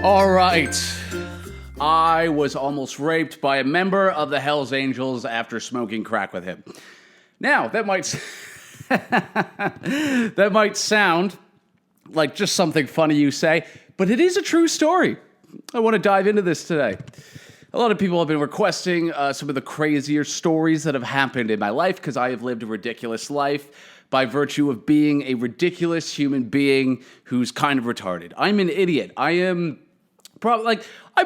All right. I was almost raped by a member of the Hells Angels after smoking crack with him. Now, that might that might sound like just something funny you say, but it is a true story. I want to dive into this today. A lot of people have been requesting some of the crazier stories that have happened in my life because I have lived a ridiculous life by virtue of being a ridiculous human being who's kind of retarded. I'm an idiot. I am probably I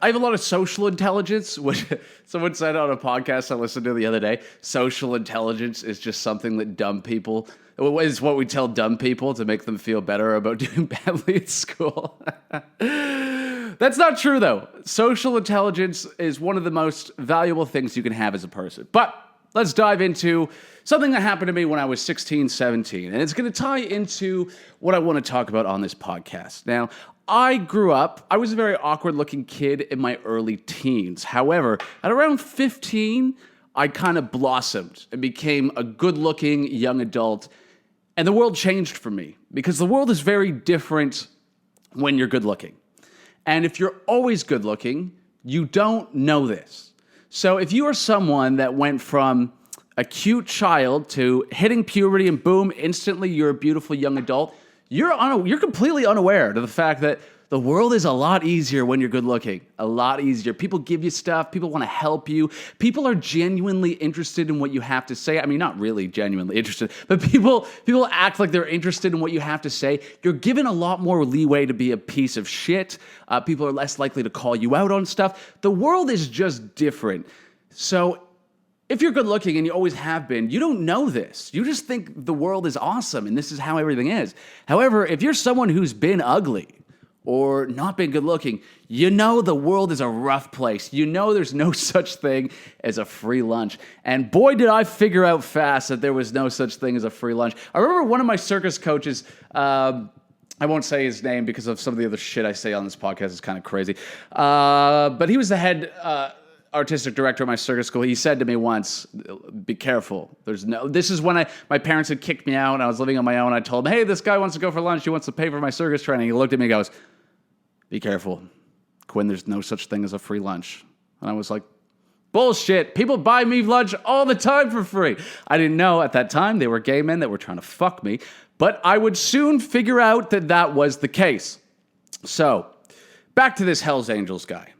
have a lot of social intelligence, which someone said on a podcast I listened to the other day. Social intelligence is just something that dumb people, is what we tell dumb people to make them feel better about doing badly at school. That's not true, though. Social intelligence is one of the most valuable things you can have as a person. But let's dive into something that happened to me when I was 16, 17. And it's going to tie into what I want to talk about on this podcast. Now, I was a very awkward-looking kid in my early teens. However, at around 15, I kind of blossomed and became a good-looking young adult. And the world changed for me because the world is very different when you're good-looking. And if you're always good-looking, you don't know this. So if you are someone that went from a cute child to hitting puberty and boom, instantly you're a beautiful young adult, you're completely unaware to the fact that the world is a lot easier when you're good looking. A lot easier. People give you stuff. People want to help you. People are genuinely interested in what you have to say. I mean, not really genuinely interested, but people act like they're interested in what you have to say. You're given a lot more leeway to be a piece of shit. People are less likely to call you out on stuff. The world is just different. So if you're good looking and you always have been, you don't know this. You just think the world is awesome and this is how everything is. However, if you're someone who's been ugly or not been good looking, you know the world is a rough place. You know there's no such thing as a free lunch. And boy, did I figure out fast that there was no such thing as a free lunch. I remember one of my circus coaches, I won't say his name because of some of the other shit I say on this podcast is kind of crazy, but he was the head artistic director of my circus school. He said to me once, be careful. This is when my parents had kicked me out and I was living on my own. I told him, hey, this guy wants to go for lunch. He wants to pay for my circus training. He looked at me and goes, be careful. Quinn, there's no such thing as a free lunch. And I was like, bullshit. People buy me lunch all the time for free. I didn't know at that time they were gay men that were trying to fuck me, but I would soon figure out that was the case. So, back to this Hells Angels guy.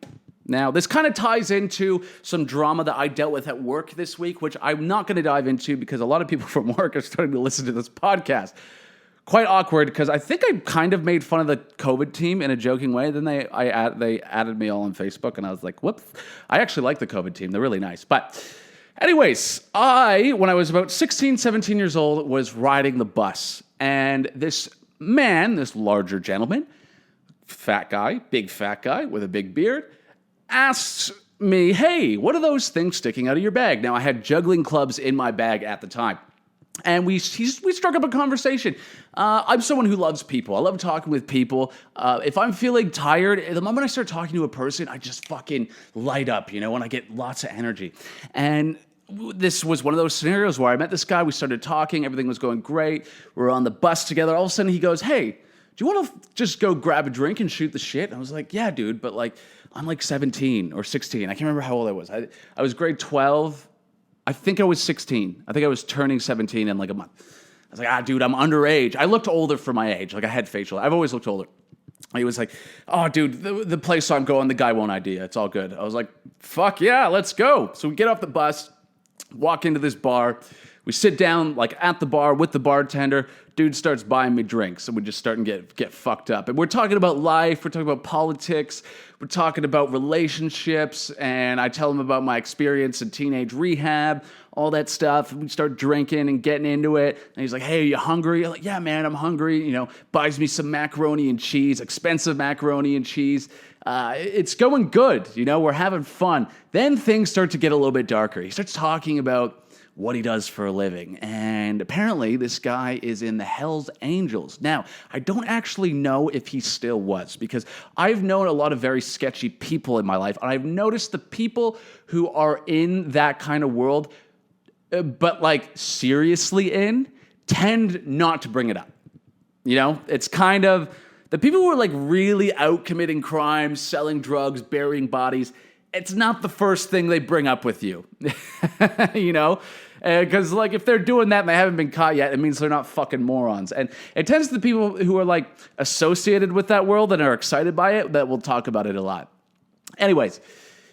Now, this kind of ties into some drama that I dealt with at work this week, which I'm not going to dive into because a lot of people from work are starting to listen to this podcast. Quite awkward because I think I kind of made fun of the COVID team in a joking way. Then they added me all on Facebook, and I was like, whoops. I actually like the COVID team. They're really nice. But anyways, when I was about 16, 17 years old, was riding the bus. And this man, this larger gentleman, big fat guy with a big beard, asks me, hey, what are those things sticking out of your bag? Now, I had juggling clubs in my bag at the time. And we struck up a conversation. I'm someone who loves people. I love talking with people. If I'm feeling tired, the moment I start talking to a person, I just fucking light up, and I get lots of energy. And this was one of those scenarios where I met this guy. We started talking. Everything was going great. We were on the bus together. All of a sudden, he goes, hey, do you want to just go grab a drink and shoot the shit? And I was like, yeah, dude, but I'm 17 or 16. I can't remember how old I was. I was grade 12. I think I was 16. I think I was turning 17 in a month. I was like, dude, I'm underage. I looked older for my age. I had facial. I've always looked older. He was like, oh, dude, the place I'm going, the guy won't ID you. It's all good. I was like, fuck yeah, let's go. So we get off the bus, walk into this bar. We sit down at the bar with the bartender. Dude starts buying me drinks, and we just start and get fucked up. And we're talking about life. We're talking about politics. We're talking about relationships. And I tell him about my experience in teenage rehab, all that stuff. And we start drinking and getting into it. And he's like, hey, are you hungry? I'm like, yeah, man, I'm hungry. Buys me some macaroni and cheese, expensive macaroni and cheese. It's going good. We're having fun. Then things start to get a little bit darker. He starts talking about what he does for a living. And apparently this guy is in the Hells Angels. Now, I don't actually know if he still was, because I've known a lot of very sketchy people in my life, and I've noticed the people who are in that kind of world, but seriously tend not to bring it up. It's kind of, The people who are like really out committing crimes, selling drugs, burying bodies, it's not the first thing they bring up with you, you know? Because like if they're doing that and they haven't been caught yet, it means they're not fucking morons. And it tends to the people who are like associated with that world and are excited by it that will talk about it a lot. Anyways,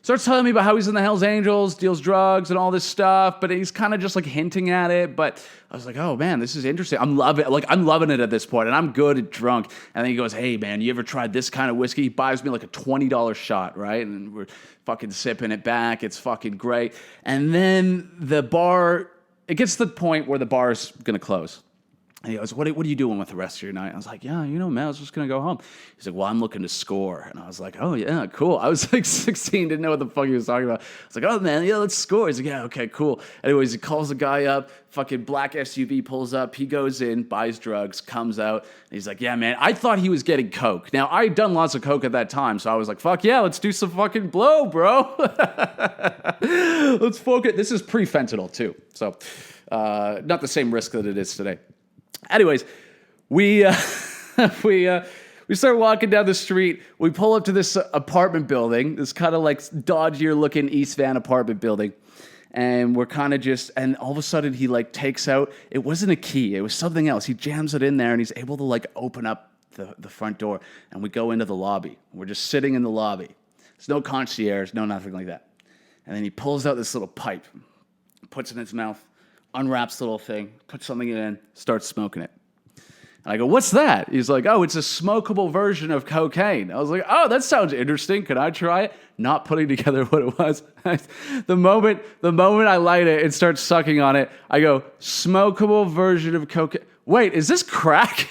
starts telling me about how he's in the Hells Angels, deals drugs and all this stuff, but he's kind of just like hinting at it. But I was like, oh man, this is interesting. I'm loving it at this point, and I'm good at drunk. And then he goes, hey man, you ever tried this kind of whiskey? He buys me like a $20 shot, right? And we're fucking sipping it back. It's fucking great. And then the bar, it gets to the point where the bar is gonna close. And he goes, what are you doing with the rest of your night? I was like, yeah, man, I was just going to go home. He's like, well, I'm looking to score. And I was like, oh, yeah, cool. I was like 16, didn't know what the fuck he was talking about. I was like, oh, man, yeah, let's score. He's like, yeah, okay, cool. Anyways, he calls the guy up, fucking black SUV pulls up. He goes in, buys drugs, comes out. And he's like, yeah, man, I thought he was getting coke. Now, I had done lots of coke at that time, so I was like, fuck yeah, let's do some fucking blow, bro. Let's focus. This is pre-fentanyl, too. So not the same risk that it is today. Anyways, we start walking down the street. We pull up to this apartment building, this kind of like dodgier looking East Van apartment building. And we're kind of just, and all of a sudden he like takes out, it wasn't a key, it was something else. He jams it in there and he's able to like open up the front door. And we go into the lobby. We're just sitting in the lobby. There's no concierge, no nothing like that. And then he pulls out this little pipe, puts it in his mouth, unwraps the little thing, puts something in, starts smoking it. And I go, what's that? He's like, oh, it's a smokable version of cocaine. I was like, oh, that sounds interesting. Can I try it? Not putting together what it was. The moment I light it and start sucking on it, I go, smokable version of cocaine. Wait, is this crack?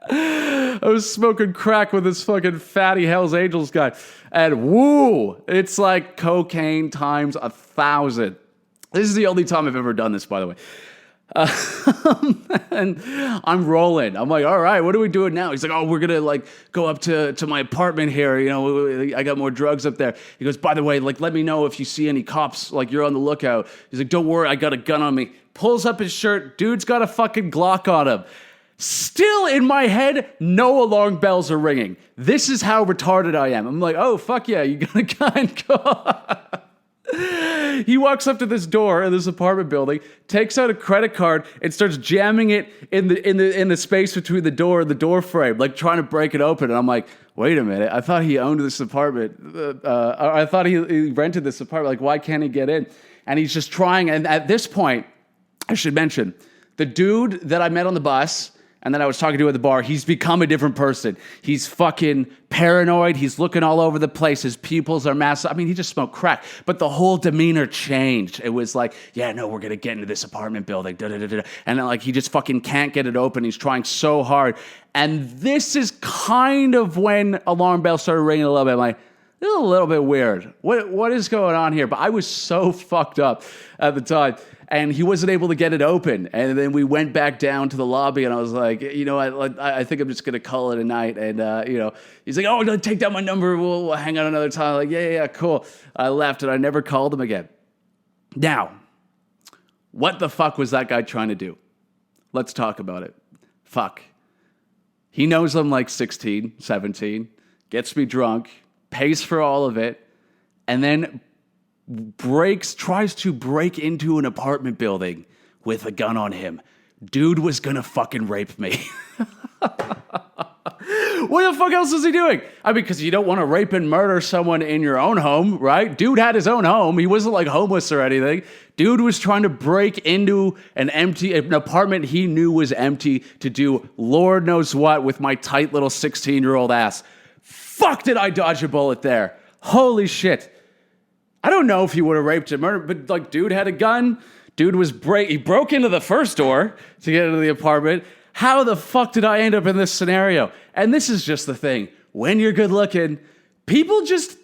I was smoking crack with this fucking fatty Hells Angels guy. And woo, it's like cocaine times 1,000. This is the only time I've ever done this, by the way. And I'm rolling. I'm like, all right, what are we doing now? He's like, oh, we're going to like go up to my apartment here. You know, I got more drugs up there. He goes, by the way, like, let me know if you see any cops, like you're on the lookout. He's like, don't worry, I got a gun on me. Pulls up his shirt. Dude's got a fucking Glock on him. Still in my head, no alarm bells are ringing. This is how retarded I am. I'm like, oh, fuck yeah, you got a gun. Go. He walks up to this door in this apartment building, takes out a credit card, and starts jamming it in the space between the door and the door frame, like trying to break it open. And I'm like, wait a minute, I thought he owned this apartment. I thought he rented this apartment. Like, why can't he get in? And he's just trying. And at this point, I should mention, the dude that I met on the bus and then I was talking to him at the bar, he's become a different person. He's fucking paranoid. He's looking all over the place. His pupils are massive. I mean, he just smoked crack. But the whole demeanor changed. It was like, yeah, no, we're going to get into this apartment building. Da, da, da, da. And then, like, he just fucking can't get it open. He's trying so hard. And this is kind of when alarm bells started ringing a little bit. I'm like, this is a little bit weird. What is going on here? But I was so fucked up at the time. And he wasn't able to get it open. And then we went back down to the lobby, and I was like, you know, I think I'm just going to call it a night. And, you know, he's like, oh, no, take down my number. We'll hang out another time. I'm like, yeah, cool. I left, and I never called him again. Now, what the fuck was that guy trying to do? Let's talk about it. Fuck. He knows I'm like 16, 17, gets me drunk, pays for all of it, and then tries to break into an apartment building with a gun on him. Dude was gonna fucking rape me. What the fuck else is he doing? I mean, because you don't want to rape and murder someone in your own home, right? Dude had his own home. He wasn't like homeless or anything. Dude was trying to break into an apartment he knew was empty to do Lord knows what with my tight little 16-year-old ass. Fuck, did I dodge a bullet there? Holy shit. I don't know if he would have raped and murdered, but like, dude had a gun. Dude he broke into the first door to get into the apartment. How the fuck did I end up in this scenario? And this is just the thing. When you're good looking, people just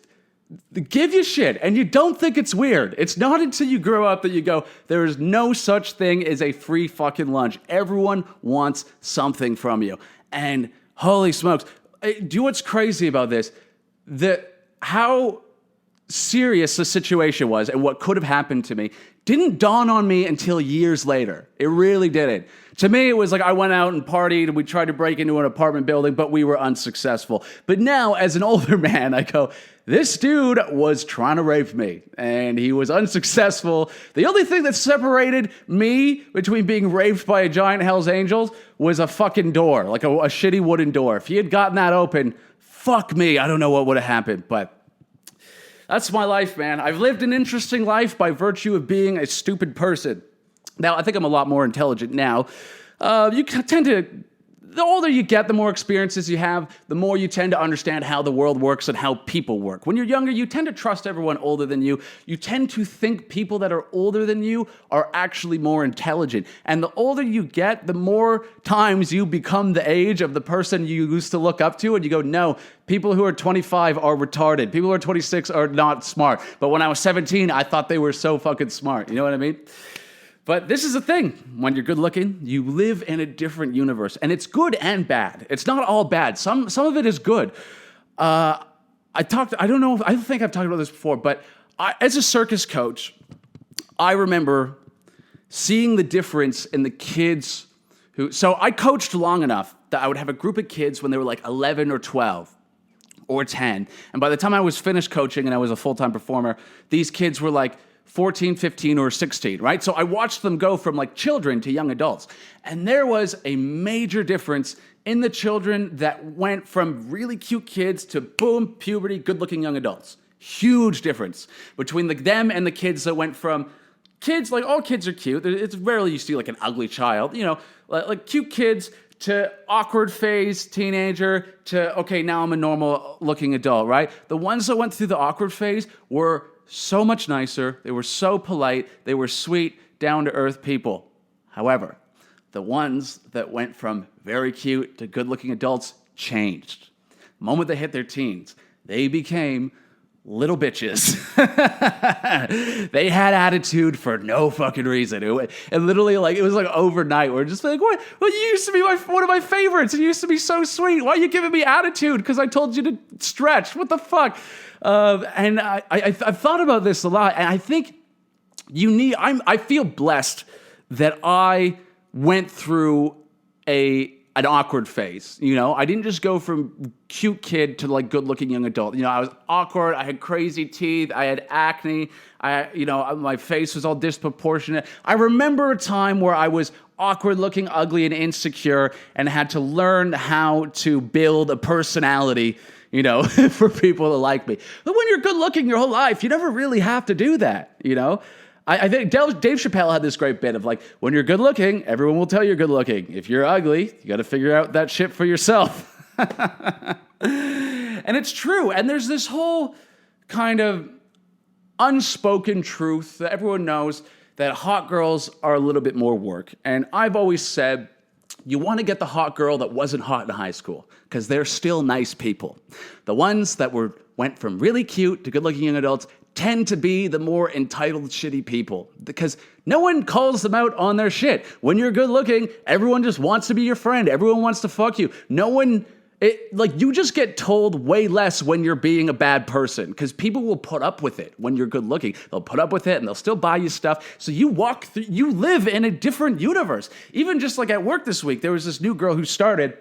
give you shit and you don't think it's weird. It's not until you grow up that you go, there is no such thing as a free fucking lunch. Everyone wants something from you. And holy smokes. Do you know what's crazy about this? How serious the situation was and what could have happened to me didn't dawn on me until years later. It really didn't. To me, it was like I went out and partied and we tried to break into an apartment building, but we were unsuccessful. But now, as an older man, I go, this dude was trying to rape me and he was unsuccessful. The only thing that separated me between being raped by a giant Hell's Angels was a fucking door, like a shitty wooden door. If he had gotten that open, fuck me, I don't know what would have happened, but that's my life, man. I've lived an interesting life by virtue of being a stupid person. Now, I think I'm a lot more intelligent now. The older you get, the more experiences you have, the more you tend to understand how the world works and how people work. When you're younger, you tend to trust everyone older than you. You tend to think people that are older than you are actually more intelligent. And the older you get, the more times you become the age of the person you used to look up to, and you go, no, people who are 25 are retarded. People who are 26 are not smart. But when I was 17, I thought they were so fucking smart. You know what I mean? But this is the thing. When you're good looking, you live in a different universe. And it's good and bad. It's not all bad. Some of it is good. I think I've talked about this before, but as a circus coach, I remember seeing the difference in the kids so I coached long enough that I would have a group of kids when they were like 11 or 12 or 10. And by the time I was finished coaching and I was a full-time performer, these kids were like 14, 15, or 16, right? So I watched them go from like children to young adults. And there was a major difference in the children that went from really cute kids to boom, puberty, good-looking young adults. Huge difference between them and the kids that went from kids, like all kids are cute. It's rarely you see like an ugly child, you know, like cute kids to awkward phase teenager to, okay, now I'm a normal looking adult, right? The ones that went through the awkward phase were so much nicer. They were so polite. They were sweet, down-to-earth people. However, the ones that went from very cute to good-looking adults changed. The moment they hit their teens, they became little bitches. They had attitude for no fucking reason. It literally, like, it was like overnight. We're just like, what? Well, you used to be one of my favorites. You used to be so sweet. Why are you giving me attitude? Because I told you to stretch. What the fuck? And I've thought about this a lot, and I think I feel blessed that I went through an awkward phase. You know, I didn't just go from cute kid to like good looking young adult. You know, I was awkward. I had crazy teeth. I had acne. My face was all disproportionate. I remember a time where I was awkward looking, ugly, and insecure, and had to learn how to build a personality, you know, for people to like me. But when you're good looking your whole life, you never really have to do that, you know? I think Dave Chappelle had this great bit of like, when you're good looking, everyone will tell you're good looking. If you're ugly, you got to figure out that shit for yourself. And it's true. And there's this whole kind of unspoken truth that everyone knows that hot girls are a little bit more work. And I've always said, you want to get the hot girl that wasn't hot in high school because they're still nice people. The ones that went from really cute to good-looking young adults tend to be the more entitled, shitty people because no one calls them out on their shit. When you're good-looking, everyone just wants to be your friend. Everyone wants to fuck you. You just get told way less when you're being a bad person because people will put up with it when you're good looking. They'll put up with it and they'll still buy you stuff. So you live in a different universe. Even just like at work this week, there was this new girl who started,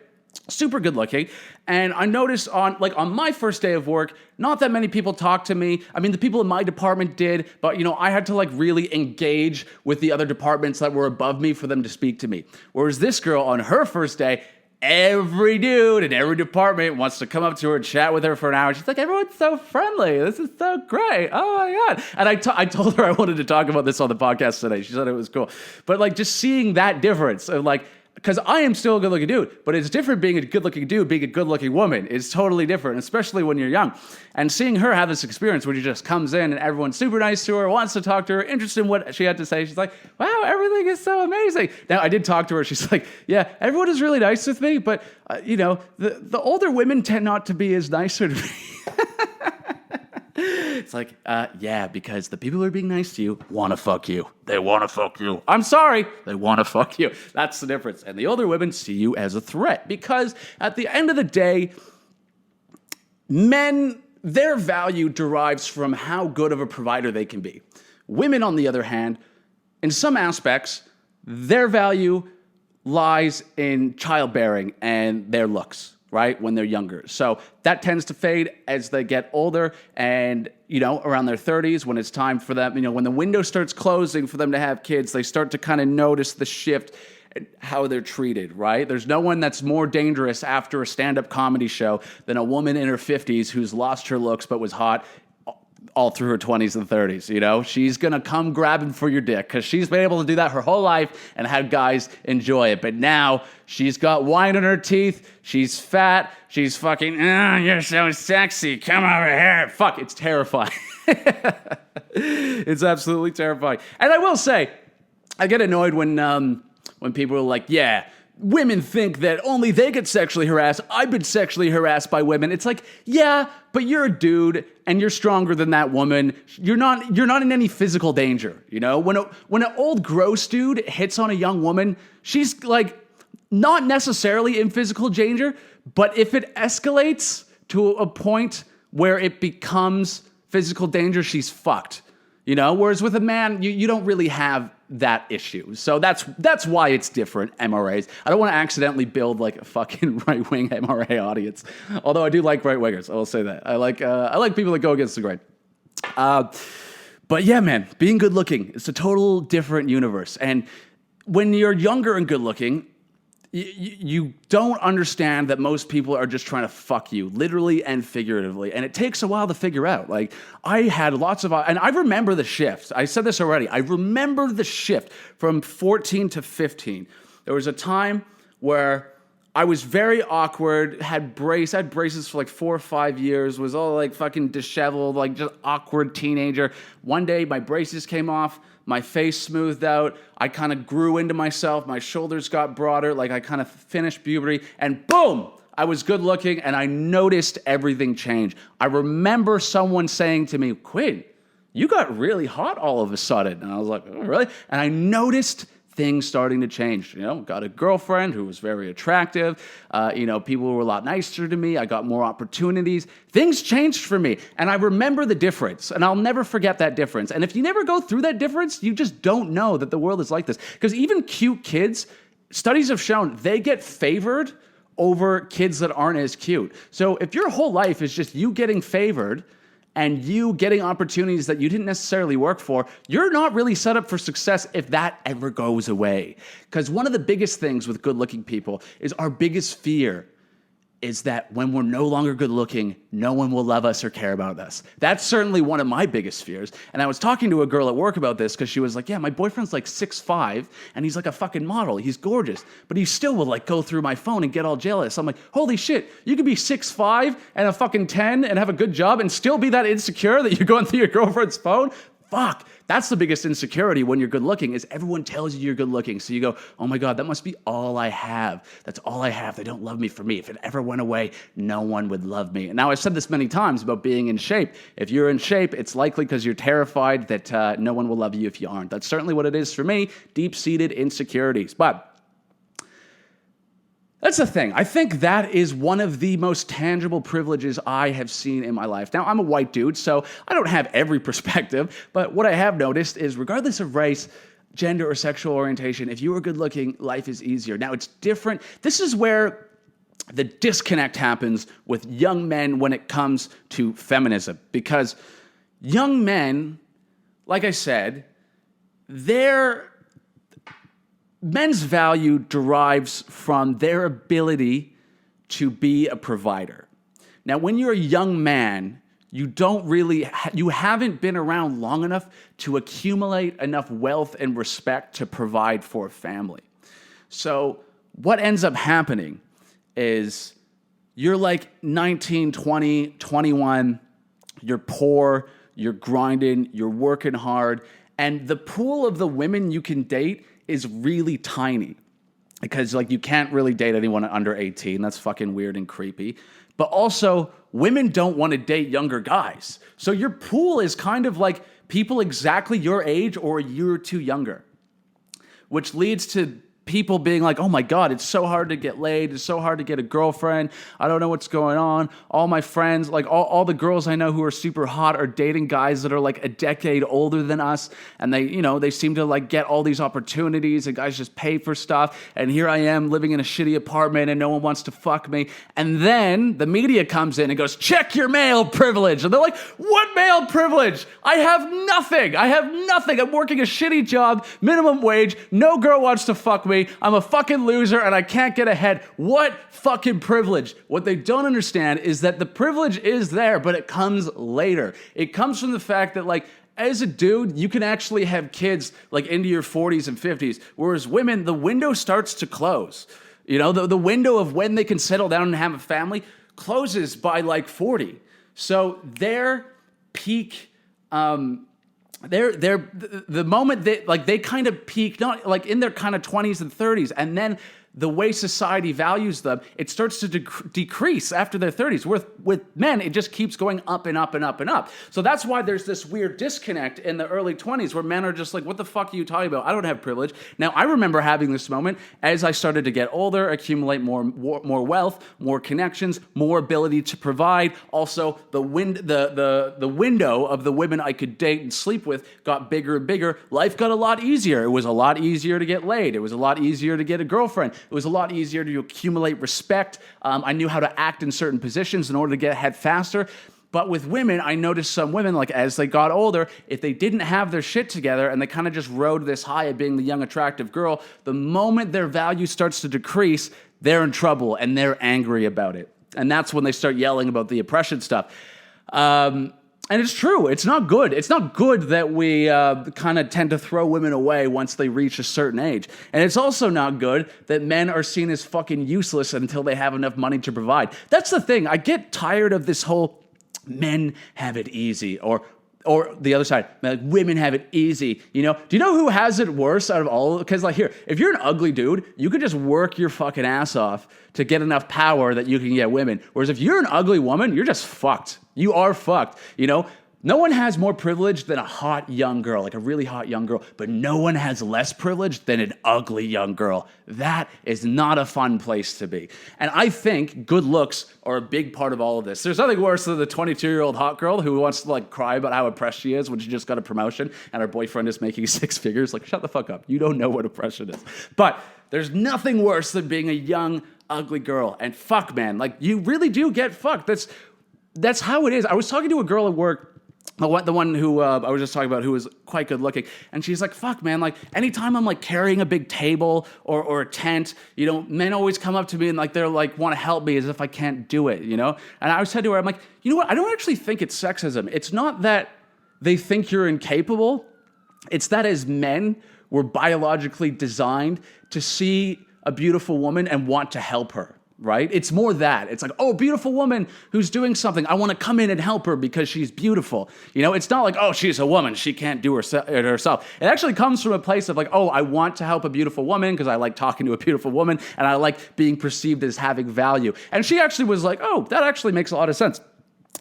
super good looking. And I noticed on my first day of work, not that many people talked to me. I mean, the people in my department did, but I had to really engage with the other departments that were above me for them to speak to me. Whereas this girl on her first day, every dude in every department wants to come up to her and chat with her for an hour. She's like, everyone's so friendly. This is so great. Oh my God. And I told her I wanted to talk about this on the podcast today. She said it was cool. But just seeing that difference of because I am still a good-looking dude, but it's different being a good-looking dude, being a good-looking woman. It's totally different, especially when you're young. And seeing her have this experience where she just comes in and everyone's super nice to her, wants to talk to her, interested in what she had to say. She's like, wow, everything is so amazing. Now, I did talk to her. She's like, yeah, everyone is really nice with me, but, the older women tend not to be as nicer to me. It's like, yeah, because the people who are being nice to you want to fuck you. They want to fuck you. I'm sorry. They want to fuck you. That's the difference. And the older women see you as a threat because at the end of the day, men, their value derives from how good of a provider they can be. Women, on the other hand, in some aspects, their value lies in childbearing and their looks, right? When they're younger. So that tends to fade as they get older and, around their 30s when it's time for them, when the window starts closing for them to have kids, they start to kind of notice the shift in how they're treated, right? There's no one that's more dangerous after a stand-up comedy show than a woman in her 50s who's lost her looks but was hot all through her 20s and 30s, She's going to come grabbing for your dick because she's been able to do that her whole life and had guys enjoy it. But now she's got wine in her teeth. She's fat. She's fucking, you're so sexy. Come over here. Fuck, it's terrifying. It's absolutely terrifying. And I will say, I get annoyed when people are like, yeah, women think that only they get sexually harassed. I've been sexually harassed by women. It's like, yeah, but you're a dude and you're stronger than that woman. You're not in any physical danger. When an old gross dude hits on a young woman, she's like not necessarily in physical danger, but if it escalates to a point where it becomes physical danger, she's fucked. Whereas with a man, you don't really have that issue. So that's why it's different, MRAs. I don't want to accidentally build like a fucking right-wing MRA audience. Although I do like right-wingers, I will say that. I like people that go against the grain. But yeah, man, being good looking, it's a total different universe. And when you're younger and good looking, you don't understand that most people are just trying to fuck you, literally and figuratively. And it takes a while to figure out. Like, I had lots of, and I remember the shift. I said this already. I remember the shift from 14 to 15. There was a time where I was very awkward, had braces for like 4 or 5 years, was all like fucking disheveled, like just awkward teenager. One day my braces came off, my face smoothed out, I kind of grew into myself, my shoulders got broader, like I kind of finished puberty, and boom, I was good looking and I noticed everything change. I remember someone saying to me, Quinn, you got really hot all of a sudden. And I was like, oh, really? And I noticed things starting to change. Got a girlfriend who was very attractive. People were a lot nicer to me. I got more opportunities. Things changed for me. And I remember the difference. And I'll never forget that difference. And if you never go through that difference, you just don't know that the world is like this. Because even cute kids, studies have shown they get favored over kids that aren't as cute. So if your whole life is just you getting favored and you getting opportunities that you didn't necessarily work for, you're not really set up for success if that ever goes away. Because one of the biggest things with good-looking people is our biggest fear is that when we're no longer good looking, no one will love us or care about us. That's certainly one of my biggest fears. And I was talking to a girl at work about this because she was like, yeah, my boyfriend's like 6'5", and he's like a fucking model. He's gorgeous. But he still will like go through my phone and get all jealous. I'm like, holy shit, you could be 6'5" and a fucking 10 and have a good job and still be that insecure that you're going through your girlfriend's phone? Fuck, that's the biggest insecurity when you're good looking is everyone tells you you're good looking. So you go, oh my God, that must be all I have. That's all I have. They don't love me for me. If it ever went away, no one would love me. And now I've said this many times about being in shape. If you're in shape, it's likely because you're terrified that no one will love you if you aren't. That's certainly what it is for me, deep-seated insecurities. But that's the thing. I think that is one of the most tangible privileges I have seen in my life. Now, I'm a white dude, so I don't have every perspective, but what I have noticed is regardless of race, gender, or sexual orientation, if you are good looking, life is easier. Now, it's different. This is where the disconnect happens with young men when it comes to feminism, because young men, like I said, men's value derives from their ability to be a provider. Now, when you're a young man, you haven't been around long enough to accumulate enough wealth and respect to provide for a family. So what ends up happening is you're like 19, 20, 21, you're poor, you're grinding, you're working hard, and the pool of the women you can date is really tiny because like you can't really date anyone under 18. That's fucking weird and creepy. But also, women don't want to date younger guys. So your pool is kind of like people exactly your age or a year or two younger, which leads to people being like, oh my God, it's so hard to get laid. It's so hard to get a girlfriend. I don't know what's going on. All my friends, like all the girls I know who are super hot are dating guys that are like a decade older than us. And they seem to like get all these opportunities and guys just pay for stuff. And here I am living in a shitty apartment and no one wants to fuck me. And then the media comes in and goes, check your male privilege. And they're like, what male privilege? I have nothing. I'm working a shitty job, minimum wage. No girl wants to fuck me. I'm a fucking loser and I can't get ahead. What fucking privilege? What they don't understand is that the privilege is there, but it comes later. It comes from the fact that, like, as a dude, you can actually have kids like into your 40s and 50s, whereas women, the window starts to close. You know, the window of when they can settle down and have a family closes by like 40. So their peak, the moment they kind of peak, not like in their kind of 20s and 30s, and then the way society values them, it starts to decrease after their 30s. With men, it just keeps going up and up and up and up. So that's why there's this weird disconnect in the early 20s where men are just like, what the fuck are you talking about? I don't have privilege. Now, I remember having this moment as I started to get older, accumulate more wealth, more connections, more ability to provide. Also, the window of the women I could date and sleep with got bigger and bigger. Life got a lot easier. It was a lot easier to get laid. It was a lot easier to get a girlfriend. It was a lot easier to accumulate respect. I knew how to act in certain positions in order to get ahead faster. But with women, I noticed some women, like as they got older, if they didn't have their shit together and they kind of just rode this high of being the young, attractive girl, the moment their value starts to decrease, they're in trouble and they're angry about it. And that's when they start yelling about the oppression stuff. And it's true. It's not good. It's not good that we kind of tend to throw women away once they reach a certain age. And it's also not good that men are seen as fucking useless until they have enough money to provide. That's the thing. I get tired of this whole men have it easy or the other side, like women have it easy, you know? Do you know who has it worse out of all? Because like here, if you're an ugly dude, you could just work your fucking ass off to get enough power that you can get women. Whereas if you're an ugly woman, you're just fucked. You are fucked, you know? No one has more privilege than a hot young girl, like a really hot young girl, but no one has less privilege than an ugly young girl. That is not a fun place to be. And I think good looks are a big part of all of this. There's nothing worse than the 22-year-old hot girl who wants to like cry about how oppressed she is when she just got a promotion and her boyfriend is making 6 figures. Like, shut the fuck up. You don't know what oppression is. But there's nothing worse than being a young, ugly girl. And fuck, man, like you really do get fucked. That's how it is. I was talking to a girl at work, the one who I was just talking about, who was quite good looking, and she's like, fuck, man, like, anytime I'm, like, carrying a big table or a tent, you know, men always come up to me and, like, they're, like, want to help me as if I can't do it, you know? And I said to her, I'm like, you know what, I don't actually think it's sexism. It's not that they think you're incapable. It's that as men, we're biologically designed to see a beautiful woman and want to help her. Right? It's more that. It's like, oh, beautiful woman who's doing something. I want to come in and help her because she's beautiful. You know, it's not like, oh, she's a woman. She can't do it herself. It actually comes from a place of like, oh, I want to help a beautiful woman because I like talking to a beautiful woman and I like being perceived as having value. And she actually was like, oh, that actually makes a lot of sense.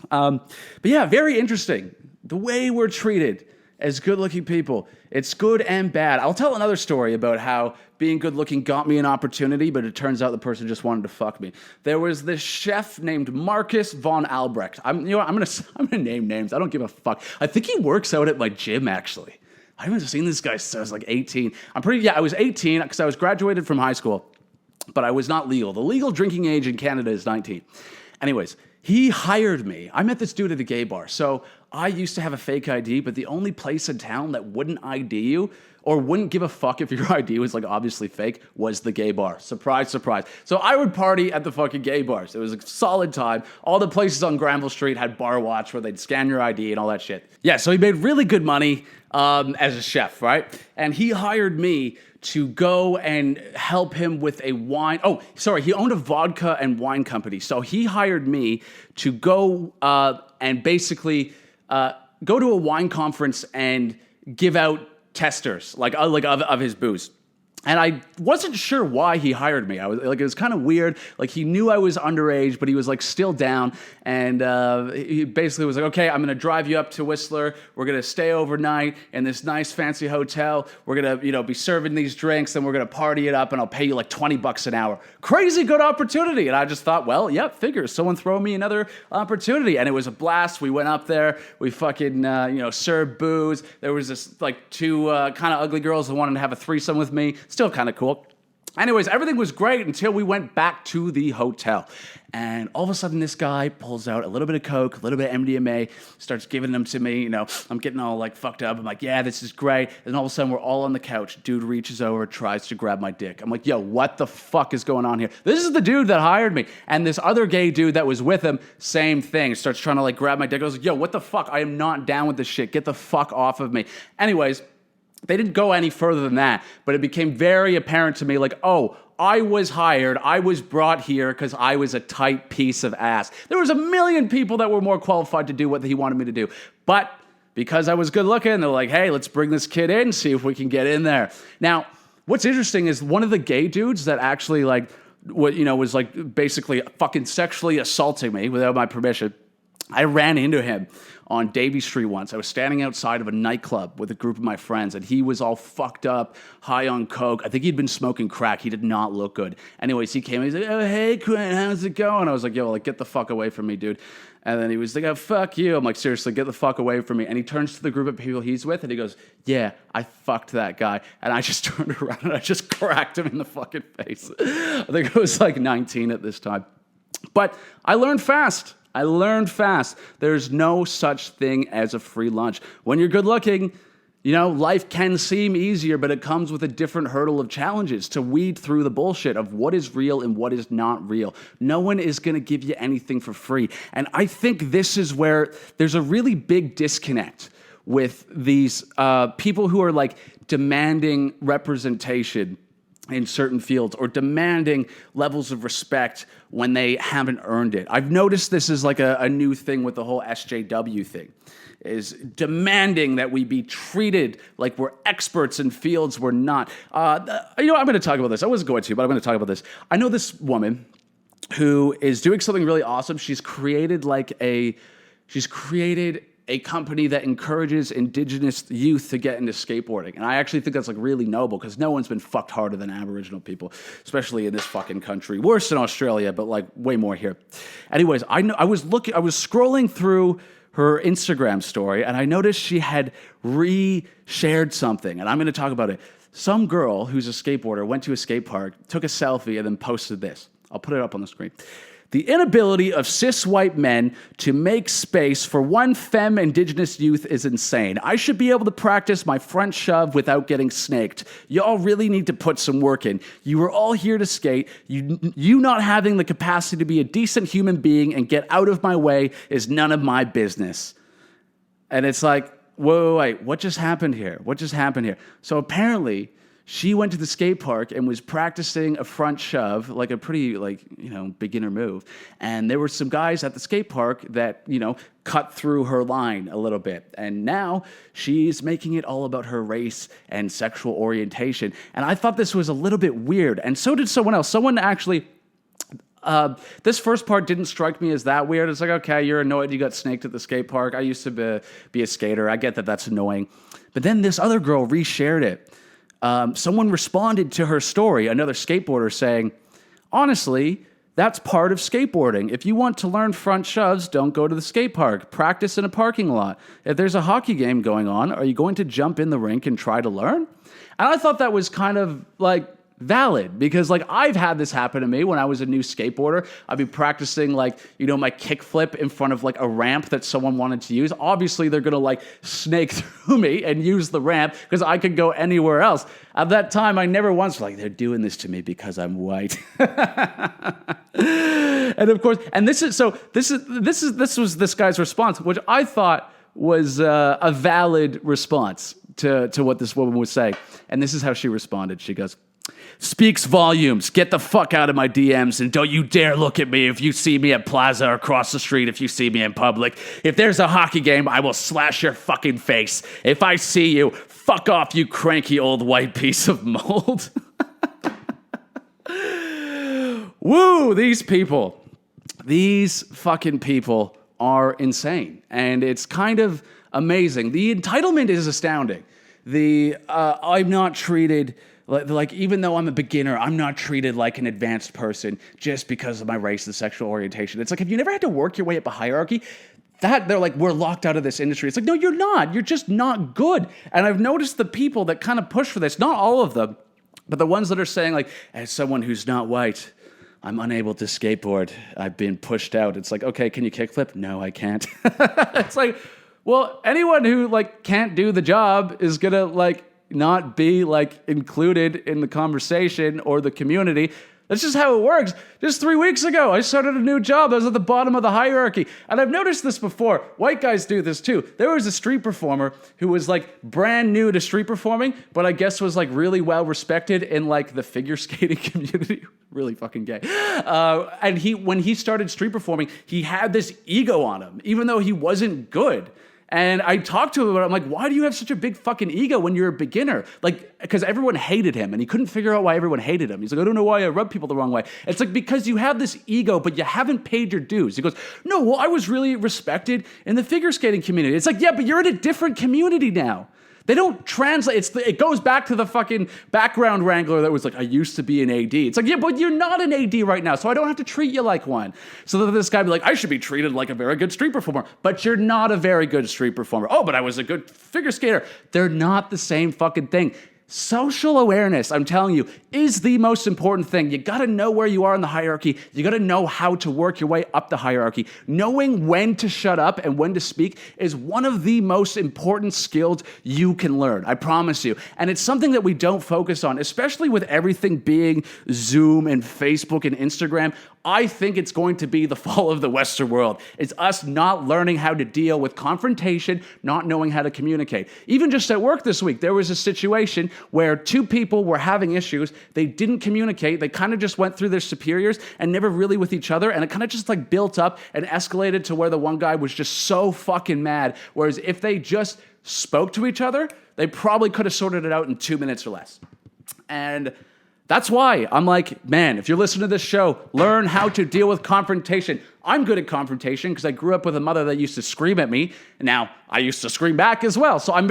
But yeah, very interesting. The way we're treated as good-looking people. It's good and bad. I'll tell another story about how being good-looking got me an opportunity, but it turns out the person just wanted to fuck me. There was this chef named Marcus von Albrecht. I'm gonna name names. I don't give a fuck. I think he works out at my gym, actually. I haven't seen this guy since I was like 18. I was 18 because I was graduated from high school, but I was not legal. The legal drinking age in Canada is 19. Anyways, he hired me. I met this dude at a gay bar. So I used to have a fake ID, but the only place in town that wouldn't ID you or wouldn't give a fuck if your ID was like obviously fake was the gay bar. Surprise, surprise. So I would party at the fucking gay bars. It was a solid time. All the places on Granville Street had bar watch where they'd scan your ID and all that shit. Yeah, so he made really good money as a chef, right? And he hired me to go and help him with a wine. Oh, sorry, he owned a vodka and wine company. So he hired me to go and basically go to a wine conference and give out testers, like of his booze. And I wasn't sure why he hired me. I was like, it was kind of weird. Like, he knew I was underage, but he was like still down. And he basically was like, okay, I'm going to drive you up to Whistler. We're going to stay overnight in this nice fancy hotel. We're going to, be serving these drinks, and we're going to party it up, and I'll pay you like $20 an hour. Crazy good opportunity. And I just thought, well, yeah, figures. Someone throw me another opportunity. And it was a blast. We went up there. We fucking, served booze. There was this like two kind of ugly girls that wanted to have a threesome with me. Still kind of cool. Anyways, everything was great until we went back to the hotel. And all of a sudden, this guy pulls out a little bit of coke, a little bit of MDMA, starts giving them to me. I'm getting all like fucked up. I'm like, yeah, this is great. And all of a sudden, we're all on the couch. Dude reaches over, tries to grab my dick. I'm like, yo, what the fuck is going on here? This is the dude that hired me. And this other gay dude that was with him, same thing. Starts trying to like grab my dick. I was like, yo, what the fuck? I am not down with this shit. Get the fuck off of me. Anyways, they didn't go any further than that, but it became very apparent to me, like, oh, I was hired, I was brought here because I was a tight piece of ass. There was a million people that were more qualified to do what he wanted me to do. But because I was good looking, they're like, hey, let's bring this kid in, see if we can get in there. Now, what's interesting is one of the gay dudes that actually was like basically fucking sexually assaulting me without my permission, I ran into him on Davie Street once. I was standing outside of a nightclub with a group of my friends, and he was all fucked up, high on coke. I think he'd been smoking crack. He did not look good. Anyways, he came and he's like, oh, hey, Quinn, how's it going? I was like, yo, like, get the fuck away from me, dude. And then he was like, oh, fuck you. I'm like, seriously, get the fuck away from me. And he turns to the group of people he's with, and he goes, yeah, I fucked that guy. And I just turned around, and I just cracked him in the fucking face. I think I was like 19 at this time. But I learned fast. There's no such thing as a free lunch. When you're good looking, life can seem easier, but it comes with a different hurdle of challenges to weed through the bullshit of what is real and what is not real. No one is going to give you anything for free. And I think this is where there's a really big disconnect with these people who are like demanding representation in certain fields or demanding levels of respect when they haven't earned it. I've noticed this is like a new thing with the whole SJW thing, is demanding that we be treated like we're experts in fields we're not. I'm going to talk about this. I wasn't going to, but I'm going to talk about this. I know this woman who is doing something really awesome. She's created a company that encourages indigenous youth to get into skateboarding. And I actually think that's like really noble, because no one's been fucked harder than Aboriginal people, especially in this fucking country. Worse in Australia, but like way more here. Anyways, I was scrolling through her Instagram story, and I noticed she had re-shared something, and I'm going to talk about it. Some girl who's a skateboarder went to a skate park, took a selfie, and then posted this. I'll put it up on the screen. The inability of cis white men to make space for one femme indigenous youth is insane. I should be able to practice my front shove without getting snaked. Y'all really need to put some work in. You are all here to skate. You not having the capacity to be a decent human being and get out of my way is none of my business. And it's like, whoa, wait, what just happened here? So apparently, she went to the skate park and was practicing a front shove, like a pretty, beginner move. And there were some guys at the skate park that, cut through her line a little bit. And now she's making it all about her race and sexual orientation. And I thought this was a little bit weird. And so did someone else. Someone actually... this first part didn't strike me as that weird. It's like, okay, you're annoyed you got snaked at the skate park. I used to be a skater. I get that that's annoying. But then this other girl reshared it. Someone responded to her story, another skateboarder, saying, honestly, that's part of skateboarding. If you want to learn front shoves, don't go to the skate park. Practice in a parking lot. If there's a hockey game going on, are you going to jump in the rink and try to learn? And I thought that was kind of like valid, because like I've had this happen to me when I was a new skateboarder. I'd be practicing my kickflip in front of like a ramp that someone wanted to use. Obviously they're gonna snake through me and use the ramp because I could go anywhere else. At that time I never once they're doing this to me because I'm white. And of course, and this was this guy's response, which I thought was a valid response to what this woman was saying. And this is how she responded. She goes, speaks volumes. Get the fuck out of my DMs and don't you dare look at me if you see me at Plaza or across the street if you see me in public. If there's a hockey game, I will slash your fucking face. If I see you, fuck off, you cranky old white piece of mold. woo, these people. These fucking people are insane. And it's kind of amazing. The entitlement is astounding. I'm not treated like, even though I'm a beginner, I'm not treated like an advanced person just because of my race and sexual orientation. It's like, have you never had to work your way up a hierarchy? They're like, we're locked out of this industry. It's like, no, you're not. You're just not good. And I've noticed the people that kind of push for this, not all of them, but the ones that are saying like, as someone who's not white, I'm unable to skateboard. I've been pushed out. It's like, okay, can you kickflip? No, I can't. It's like, well, anyone who like can't do the job is gonna like not be like included in the conversation or the community. That's just how it works. Just 3 weeks ago, I started a new job. I was at the bottom of the hierarchy. And I've noticed this before. White guys do this too. There was a street performer who was like brand new to street performing, but I guess was like really well respected in like the figure skating community. Really fucking gay. And when he started street performing, he had this ego on him, even though he wasn't good. And I talked to him about it. I'm like, why do you have such a big fucking ego when you're a beginner? Like, because everyone hated him and he couldn't figure out why everyone hated him. He's like, I don't know why I rub people the wrong way. It's like, because you have this ego, but you haven't paid your dues. He goes, no, well, I was really respected in the figure skating community. It's like, yeah, but you're in a different community now. They don't translate. It goes back to the fucking background wrangler that was like, I used to be an AD. It's like, yeah, but you're not an AD right now, so I don't have to treat you like one. So that this guy be like, I should be treated like a very good street performer, but you're not a very good street performer. Oh, but I was a good figure skater. They're not the same fucking thing. Social awareness, I'm telling you, is the most important thing. You gotta know where you are in the hierarchy. You gotta know how to work your way up the hierarchy. Knowing when to shut up and when to speak is one of the most important skills you can learn, I promise you. And it's something that we don't focus on, especially with everything being Zoom and Facebook and Instagram. I think it's going to be the fall of the Western world. It's us not learning how to deal with confrontation, not knowing how to communicate. Even just at work this week, there was a situation where two people were having issues. They didn't communicate. They kind of just went through their superiors and never really with each other. And it kind of just like built up and escalated to where the one guy was just so fucking mad. Whereas if they just spoke to each other, they probably could have sorted it out in 2 minutes or less. And that's why I'm like, man, if you're listening to this show, learn how to deal with confrontation. I'm good at confrontation because I grew up with a mother that used to scream at me. And now I used to scream back as well. So I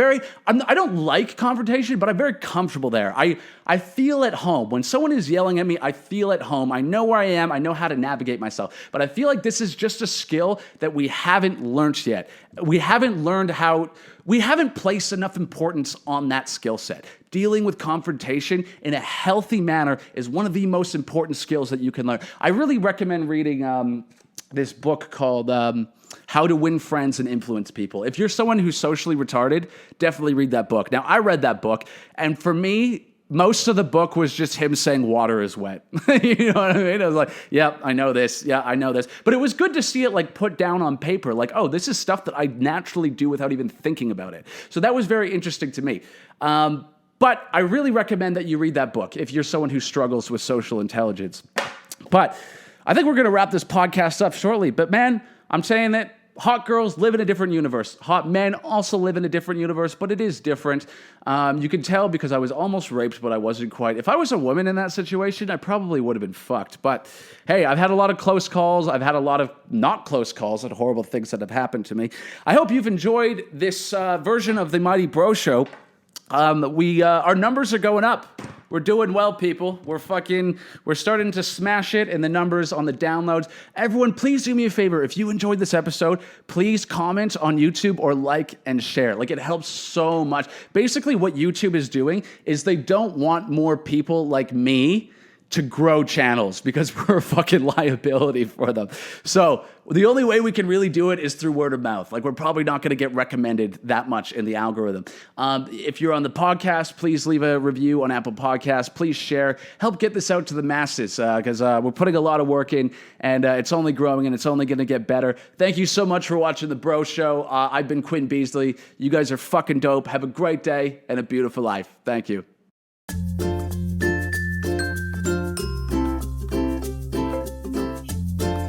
don't like confrontation, but I'm very comfortable there. I feel at home. When someone is yelling at me, I feel at home. I know where I am. I know how to navigate myself. But I feel like this is just a skill that we haven't learned yet. We haven't placed enough importance on that skill set. Dealing with confrontation in a healthy manner is one of the most important skills that you can learn. I really recommend reading this book called How to Win Friends and Influence People. If you're someone who's socially retarded, definitely read that book. Now, I read that book, and for me, most of the book was just him saying water is wet. You know what I mean? I was like, yeah, I know this. Yeah, I know this. But it was good to see it like put down on paper. Like, oh, this is stuff that I naturally do without even thinking about it. So that was very interesting to me. But I really recommend that you read that book if you're someone who struggles with social intelligence. But I think we're going to wrap this podcast up shortly. But man, I'm saying that hot girls live in a different universe. Hot men also live in a different universe, but it is different. You can tell because I was almost raped, but I wasn't quite. If I was a woman in that situation, I probably would have been fucked. But hey, I've had a lot of close calls. I've had a lot of not close calls and horrible things that have happened to me. I hope you've enjoyed this version of the Mighty Bro Show. Our numbers are going up. We're doing well, people. We're starting to smash it in the numbers on the downloads. Everyone, please do me a favor. If you enjoyed this episode, please comment on YouTube or like and share. Like, it helps so much. Basically, what YouTube is doing is they don't want more people like me to grow channels because we're a fucking liability for them. So the only way we can really do it is through word of mouth. Like, we're probably not going to get recommended that much in the algorithm. If you're on the podcast, please leave a review on Apple Podcasts. Please share. Help get this out to the masses because we're putting a lot of work in, and it's only growing and it's only going to get better. Thank you so much for watching The Bro Show. I've been Quinn Beasley. You guys are fucking dope. Have a great day and a beautiful life. Thank you.